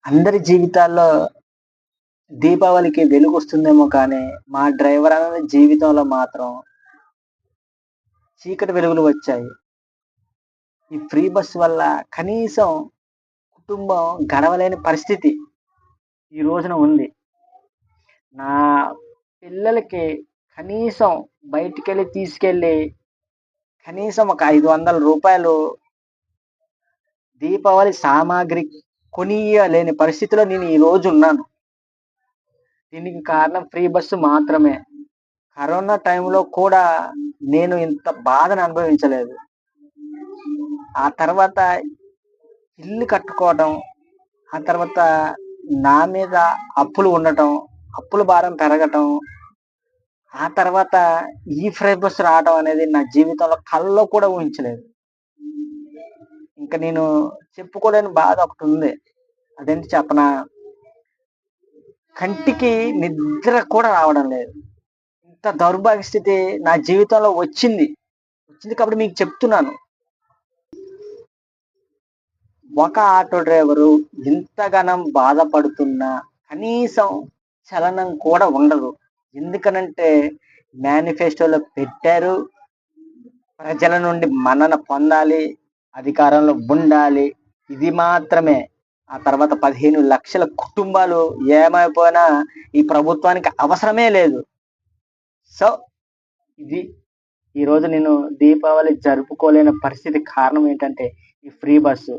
అందరి జీవితాల్లో దీపావళికి వెలుగొస్తుందేమో కానీ, మా డ్రైవర్ అన్న జీవితంలో మాత్రం చీకటి వెలుగులు వచ్చాయి. ఈ ఫ్రీ బస్ వల్ల కనీసం కుటుంబం గడవలేని పరిస్థితి ఈ రోజున ఉంది. నా పిల్లలకి కనీసం బయటికెళ్ళి తీసుకెళ్ళి కనీసం ఒక రూ. 500 దీపావళి సామాగ్రి కొనియ్యలేని పరిస్థితిలో నేను ఈ రోజున్నాను. దీనికి కారణం ఫ్రీ బస్సు మాత్రమే. కరోనా టైంలో కూడా నేను ఇంత బాధను అనుభవించలేదు. ఆ తర్వాత ఇల్లు కట్టుకోవడం, ఆ తర్వాత నా మీద అప్పులు ఉండటం, అప్పుల భారం పెరగటం, ఆ తర్వాత ఈ ఫ్రీ బస్ రావడం అనేది నా జీవితంలో కలలో కూడా ఊహించలేదు. ఇంక నేను చెప్పుకోలేని బాధ ఒకటుంది. అదేంటి చెప్పనా? కంటికి నిద్ర కూడా రావడం లేదు. ఇంత దౌర్భాగ్య స్థితి నా జీవితంలో వచ్చింది. వచ్చింది కాబట్టి మీకు చెప్తున్నాను. ఒక ఆటో డ్రైవరు ఇంతగనం బాధపడుతున్నా కనీసం చలనం కూడా ఉండదు. ఎందుకనంటే మేనిఫెస్టోలో పెట్టారు. ప్రజల నుండి మన్నన పొందాలి, అధికారంలో ఉండాలి. ఇది మాత్రమే. ఆ తర్వాత 15,00,000 కుటుంబాలు ఏమైపోయినా ఈ ప్రభుత్వానికి అవసరమే లేదు. సో, ఇది ఈరోజు నేను దీపావళి జరుపుకోలేని పరిస్థితికి కారణం ఏంటంటే ఈ ఫ్రీ బస్సు.